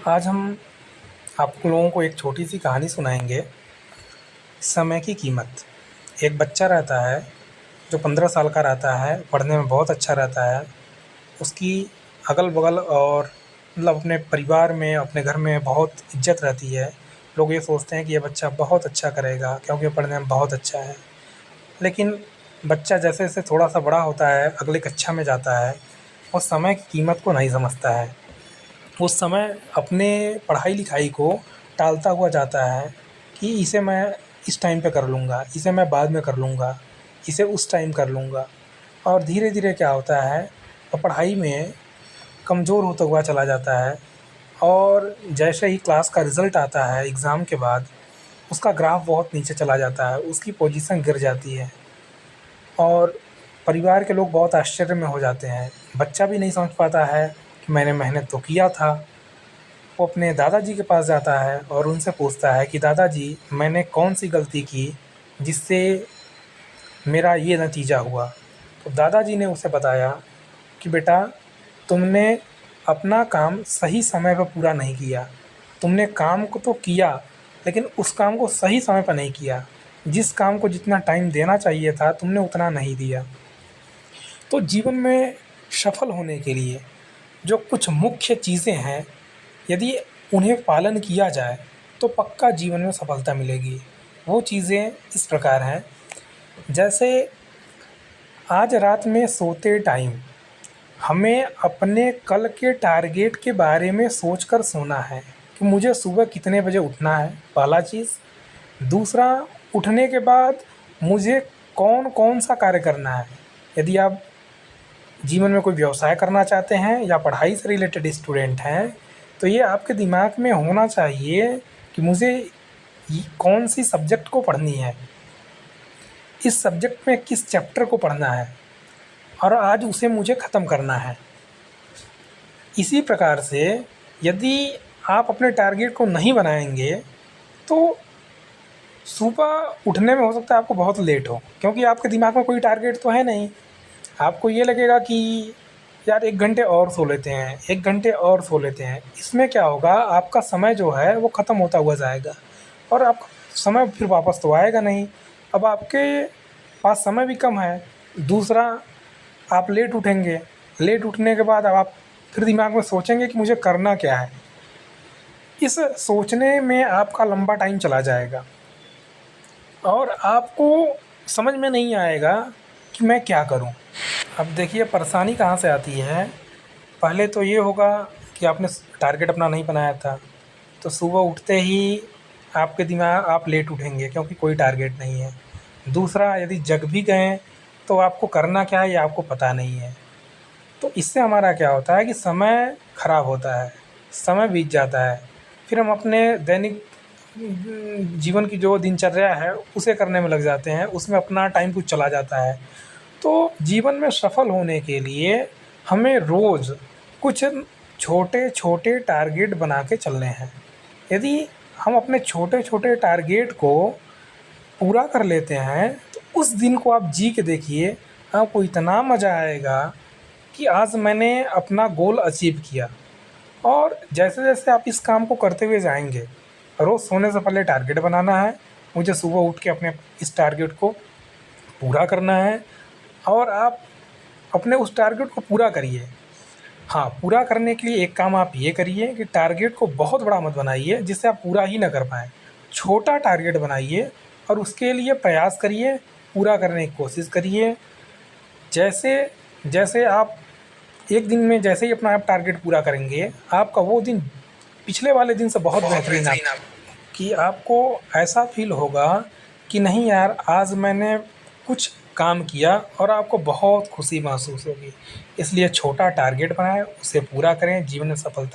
आज हम आप लोगों को एक छोटी सी कहानी सुनाएंगे। समय की कीमत। एक बच्चा रहता है जो 15 साल का रहता है, पढ़ने में बहुत अच्छा रहता है। उसकी अगल-बगल और मतलब अपने परिवार में, अपने घर में बहुत इज़्ज़त रहती है। लोग ये सोचते हैं कि ये बच्चा बहुत अच्छा करेगा क्योंकि पढ़ने में बहुत अच्छा है। लेकिन बच्चा जैसे-जैसे थोड़ा-सा बड़ा होता है, अगली कक्षा में जाता है, वो समय की कीमत को नहीं समझता है। उस समय अपने पढ़ाई-लिखाई को टालता हुआ जाता है कि इसे मैं इस टाइम पे कर लूँगा, इसे मैं बाद में कर लूँगा, इसे उस टाइम कर लूँगा। और धीरे-धीरे क्या होता है, वो पढ़ाई में कमज़ोर होता हुआ चला जाता है। और जैसे ही क्लास का रिज़ल्ट आता है एग्ज़ाम के बाद, उसका ग्राफ़ बहुत नीचे चला जाता है, उसकी पोजीशन गिर जाती है और परिवार के लोग बहुत आश्चर्य में हो जाते हैं। बच्चा भी नहीं समझ पाता है कि मैंने मेहनत तो किया था। वो अपने दादाजी के पास जाता है और उनसे पूछता है कि दादाजी, मैंने कौन-सी गलती की जिससे मेरा ये नतीजा हुआ। तो दादाजी ने उसे बताया कि बेटा, तुमने अपना काम सही समय पे पूरा नहीं किया। तुमने काम को तो किया, लेकिन उस काम को सही समय पे नहीं किया। जिस काम को जितना टाइम देना चाहिए था, तुमने उतना नहीं दिया। तो जीवन में सफल होने के लिए जो कुछ मुख्य चीज़ें हैं, यदि उन्हें पालन किया जाए तो पक्का जीवन में सफलता मिलेगी। वो चीज़ें इस प्रकार हैं, जैसे आज रात में सोते टाइम हमें अपने कल के टारगेट के बारे में सोचकर सोना है कि मुझे सुबह कितने बजे उठना है, पहला चीज़। दूसरा, उठने के बाद मुझे कौन-कौन सा कार्य करना है। यदि आप जीवन में कोई व्यवसाय करना चाहते हैं या पढ़ाई से रिलेटेड स्टूडेंट हैं, तो ये आपके दिमाग में होना चाहिए कि मुझे कौन सी सब्जेक्ट को पढ़नी है, इस सब्जेक्ट में किस चैप्टर को पढ़ना है और आज उसे मुझे ख़त्म करना है। इसी प्रकार से यदि आप अपने टारगेट को नहीं बनाएंगे तो सुबह उठने में हो सकता है आपको बहुत लेट हो, क्योंकि आपके दिमाग में कोई टारगेट तो है नहीं। आपको ये लगेगा कि यार 1 घंटे और सो लेते हैं, 1 घंटे और सो लेते हैं। इसमें क्या होगा, आपका समय जो है वो ख़त्म होता हुआ जाएगा और आपका समय फिर वापस तो आएगा नहीं। अब आपके पास समय भी कम है। दूसरा, आप लेट उठेंगे, लेट उठने के बाद अब आप फिर दिमाग में सोचेंगे कि मुझे करना क्या है। इस सोचने में आपका लंबा टाइम चला जाएगा और आपको समझ में नहीं आएगा कि मैं क्या करूं। अब देखिए परेशानी कहाँ से आती है। पहले तो ये होगा कि आपने टारगेट अपना नहीं बनाया था, तो सुबह उठते ही आपके दिमाग आप लेट उठेंगे क्योंकि कोई टारगेट नहीं है। दूसरा, यदि जग भी गए तो आपको करना क्या है ये आपको पता नहीं है। तो इससे हमारा क्या होता है कि समय खराब होता है, समय बीत जाता है। फिर हम अपने दैनिक जीवन की जो दिनचर्या है उसे करने में लग जाते हैं, उसमें अपना टाइम कुछ चला जाता है। तो जीवन में सफल होने के लिए हमें रोज़ कुछ छोटे-छोटे टारगेट बना के चलने हैं। यदि हम अपने छोटे-छोटे टारगेट को पूरा कर लेते हैं तो उस दिन को आप जी के देखिए, आपको इतना मज़ा आएगा कि आज मैंने अपना गोल अचीव किया। और जैसे-जैसे आप इस काम को करते हुए जाएँगे, रोज़ सोने से पहले टारगेट बनाना है, मुझे सुबह उठ के अपने इस टारगेट को पूरा करना है और आप अपने उस टारगेट को पूरा करिए। हाँ, पूरा करने के लिए एक काम आप ये करिए कि टारगेट को बहुत बड़ा मत बनाइए जिससे आप पूरा ही ना कर पाएँ। छोटा टारगेट बनाइए और उसके लिए प्रयास करिए, पूरा करने की कोशिश करिए। जैसे जैसे आप एक दिन में जैसे ही अपना आप टारगेट पूरा करेंगे, आपका वो दिन पिछले वाले दिन से बहुत बेहतरीन आप कि आपको ऐसा फ़ील होगा कि नहीं यार, आज मैंने कुछ काम किया और आपको बहुत खुशी महसूस होगी। इसलिए छोटा टारगेट बनाएँ, उसे पूरा करें, जीवन में सफलता